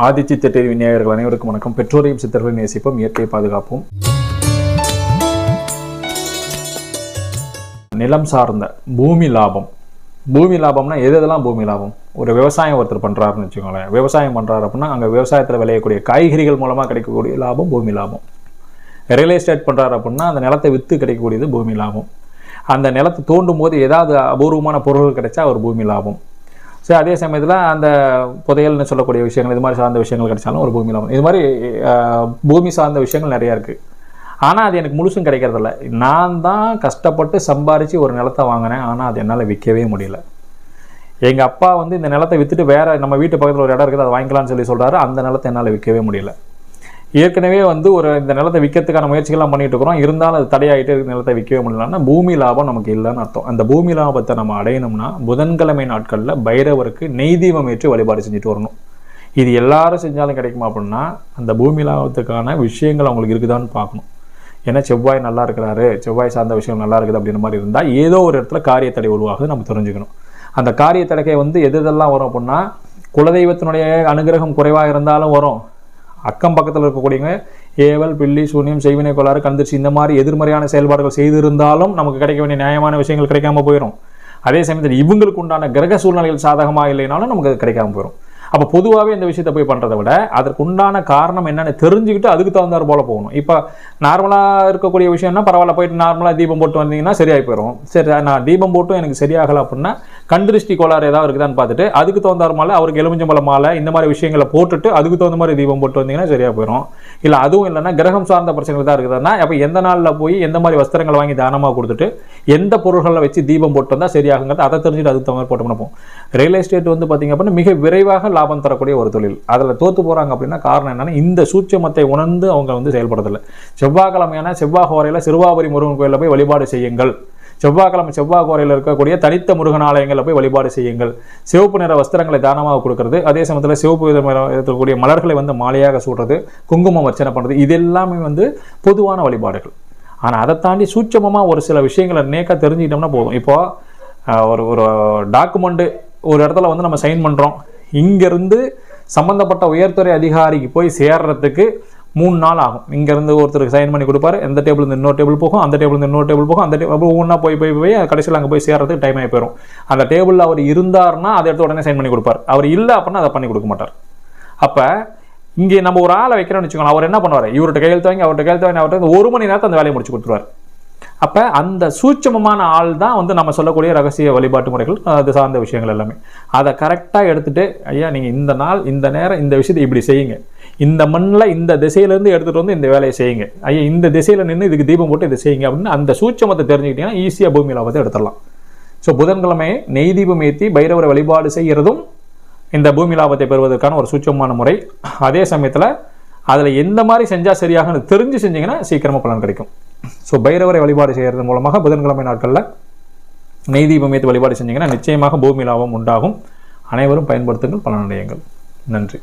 ஆதிச்சித்த TV நேயர்கள் அனைவருக்கும் வணக்கம். பெற்றோரையும் சித்தர்களையும் நேசிப்போம், இயற்கையை பாதுகாப்போம். நிலம் சார்ந்த பூமி லாபம். பூமி லாபம்னா எதெல்லாம் பூமி லாபம்? ஒரு விவசாயம் ஒருத்தர் பண்ணுறாருன்னு வச்சுக்கோங்களேன். விவசாயம் பண்ணுறாரு அப்படின்னா அங்கே விவசாயத்தில் விளையக்கூடிய காய்கறிகள் மூலமாக கிடைக்கக்கூடிய லாபம் பூமி லாபம். ரியல் எஸ்டேட் பண்ணுறாரு அப்படின்னா அந்த நிலத்தை விற்று கிடைக்கக்கூடியது பூமி லாபம். அந்த நிலத்தை தோண்டும் போது ஏதாவது அபூர்வமான பொருள்கள் கிடைச்சா ஒரு பூமி லாபம். சரி, அதே சமயத்தில் அந்த புதையல்னு சொல்லக்கூடிய விஷயங்கள், இது மாதிரி சார்ந்த விஷயங்கள் கிடைச்சாலும் ஒரு பூமி லாபம். இது மாதிரி பூமி சார்ந்த விஷயங்கள் நிறையா இருக்குது. ஆனால் அது எனக்கு முழுசும் கிடைக்கிறதில்ல. நான் தான் கஷ்டப்பட்டு சம்பாரித்து ஒரு நிலத்தை வாங்கினேன், ஆனால் அது என்னால் விற்கவே முடியல. எங்கள் அப்பா வந்து இந்த நிலத்தை விற்றுட்டு வேறு நம்ம வீட்டு பக்கத்தில் ஒரு இடம் இருக்குது அதை வாங்கிக்கலாம்னு சொல்கிறாரு. அந்த நிலத்தை என்னால் விற்கவே முடியல. ஏற்கனவே வந்து இந்த நிலத்தை விற்கிறதுக்கான முயற்சிகள்லாம் பண்ணிட்டு இருக்கிறோம், இருந்தாலும் அது தடையாகிட்டே இருக்கிற நிலத்தை விற்கவே முடியலன்னா பூமி லாபம் நமக்கு இல்லைன்னு அர்த்தம். அந்த பூமி லாபத்தை நம்ம அடையணும்னா புதன்கிழமை நாட்களில் பைரவருக்கு நெய் தீபம் ஏற்றி வழிபாடு செஞ்சுட்டு வரணும். இது எல்லாரும் செஞ்சாலும் கிடைக்குமா அப்படின்னா அந்த பூமி லாபத்துக்கான விஷயங்கள் அவங்களுக்கு இருக்குதான்னு பார்க்கணும். ஏன்னா செவ்வாய் நல்லா இருக்கிறாரு, செவ்வாய் சார்ந்த விஷயம் நல்லா இருக்குது அப்படின்ற மாதிரி இருந்தால் ஏதோ ஒரு இடத்துல காரியத்தடை உருவாகுது நம்ம தெரிஞ்சுக்கணும். அந்த காரியத்தடைக்கை வந்து எதெல்லாம் வரும் அப்படின்னா குலதெய்வத்தினுடைய அனுகிரகம் குறைவாக இருந்தாலும் வரும். அக்கம் பக்கத்தில் இருக்கக்கூடியவங்க ஏவல், பில்லி, சூன்யம், செய்வினை கோளாறு, கந்திர்ச்சி இந்த மாதிரி எதிர்மறையான செயல்பாடுகள் செய்திருந்தாலும் நமக்கு கிடைக்க வேண்டிய நியாயமான விஷயங்கள் கிடைக்காம போயிடும். அதே சமயத்தில் இவங்களுக்கு உண்டான கிரக சூழ்நிலைகள் சாதகமாக இல்லைனாலும் நமக்கு அது கிடைக்காம போயிடும். அப்போ பொதுவாகவே இந்த விஷயத்தை போய் பண்ணுறதை விட அதற்கு உண்டான காரணம் என்னென்னு தெரிஞ்சுக்கிட்டு அதுக்கு தகுந்தாறு போல் போகணும். இப்போ நார்மலாக இருக்கக்கூடிய விஷயம்னா பரவாயில்ல, போயிட்டு நார்மலாக தீபம் போட்டு வந்தீங்கன்னா சரியாகி போயிடும். சரி, நான் தீபம் போட்டும் எனக்கு சரியாகலை அப்படின்னா கண்திருஷ்டி கோளாறு ஏதாவது இருக்குதான்னு பார்த்துட்டு அதுக்கு தகுந்தாறு மாலை, அவருக்கு எலுமிச்சம்பழ மாலை இந்த மாதிரி விஷயங்களை போட்டுட்டு அதுக்கு தகுந்த மாதிரி தீபம் போட்டு வந்தீங்கன்னா சரியாக போயிடும். இல்லை அதுவும் இல்லைன்னா கிரகம் சார்ந்த பிரச்சனைகள் தான் இருக்குதுன்னா அப்போ எந்த நாளில் போய் எந்த மாதிரி வஸ்திரங்களை வாங்கி தானமாக கொடுத்துட்டு எந்த பொருள்களை வச்சு தீபம் போட்டு வந்தால் சரியாகுங்கிறது அதை தெரிஞ்சுட்டு அதுக்கு தகுந்த மாதிரி போட்டோம்னா போகும். ரியல் எஸ்டேட் வந்து பார்த்தீங்க அப்படின்னா மிக விரைவாக லாபம் தரக்கூடிய ஒரு தொழில். அதில் தோற்று போகிறாங்க அப்படின்னா காரணம் என்னன்னா இந்த சூட்சமத்தை உணர்ந்து அவங்க வந்து செயல்படுறதில்லை. செவ்வாய்க்கிழமையான செவ்வாய் கோரையில் சிறுவாபுரி முருகன் கோயிலில் போய் வழிபாடு செய்யுங்கள். செவ்வாய்க்கிழமை செவ்வாய் கோரையில் இருக்கக்கூடிய தனித்த முருகன் ஆலயங்களில் போய் வழிபாடு செய்யுங்கள். சிவப்பு நிற வஸ்திரங்களை தானமாக கொடுக்கறது, அதே சமயத்தில் சிவப்பு இருக்கக்கூடிய மலர்களை வந்து மாலையாக சூடுறது, குங்குமம் அர்ச்சனை பண்ணுறது, இது எல்லாமே வந்து பொதுவான வழிபாடுகள். ஆனால் அதை தாண்டி சூட்சமமாக ஒரு சில விஷயங்களை நேக்காக தெரிஞ்சுக்கிட்டோம்னா போதும். இப்போது ஒரு டாக்குமெண்ட்டு ஒரு இடத்துல வந்து நம்ம சைன் பண்ணுறோம், இங்கேருந்து சம்மந்தப்பட்ட உயர்துறை அதிகாரிக்கு போய் சேர்றதுக்கு 3 நாள் ஆகும். இங்கேருந்து ஒருத்தருக்கு சைன் பண்ணி கொடுப்பாரு, எந்த டேபிள் இன்னொரு டேபிள் போகும், அந்த டேபிள் இன்னொரு டேபிள் போகும், அந்த டேபிள் ஒவ்வொன்றா போய் கடைசியில் அங்கே போய் சேர்றதுக்கு டைம் ஆகி போயிடும். அந்த டேபிளில் அவர் இருந்தார்னா அதை எடுத்து உடனே சைன் பண்ணி கொடுப்பார், அவர் இல்லை அப்படின்னா அதை பண்ணி கொடுக்க மாட்டார். அப்போ இங்கே நம்ம ஒரு ஆளை வைக்கிறோம்னு வச்சுக்கோங்க, அவர் என்ன பண்ணுவார், இவர்கிட்ட கையெழுத்து வாங்கி அவர்கிட்ட கையெழுத்து வாங்கி அவர்கிட்ட 1 மணி நேரத்தை அந்த வேலையை முடிச்சு கொடுத்துருவார். அப்போ அந்த சூட்சமமான ஆள் தான் வந்து நம்ம சொல்லக்கூடிய ரகசிய வழிபாட்டு முறைகள், அது சார்ந்த விஷயங்கள் எல்லாமே. அதை கரெக்டாக எடுத்துகிட்டு ஐயா நீங்கள் இந்த நாள் இந்த நேரம் இந்த விஷயத்தை இப்படி செய்யுங்க, இந்த மண்ணில் இந்த திசையிலேருந்து எடுத்துகிட்டு வந்து இந்த வேலையை செய்யுங்க, ஐயா இந்த திசையில் நின்று இதுக்கு தீபம் போட்டு இதை செய்யுங்க அப்படின்னு அந்த சூட்சமத்தை தெரிஞ்சுக்கிட்டீங்கன்னா ஈஸியாக பூமி லாபத்தை எடுத்துடலாம். ஸோ புதன்கிழமை நெய் தீபம் ஏற்றி பைரவரை வழிபாடு செய்கிறதும் இந்த பூமி லாபத்தை பெறுவதற்கான ஒரு சூட்சமான முறை. அதே சமயத்தில் அதில் எந்த மாதிரி செஞ்சால் சரியாக தெரிஞ்சு செஞ்சிங்கன்னா சீக்கிரமாக பலன் கிடைக்கும். ஸோ பைரவரை வழிபாடு செய்கிறது மூலமாக புதன்கிழமை நாட்களில் நெய் தீபம் ஏற்றி வழிபாடு செஞ்சிங்கன்னா நிச்சயமாக பூமி லாபம் உண்டாகும். அனைவரும் பயன்படுத்துங்கள், பலனடையுங்கள். நன்றி.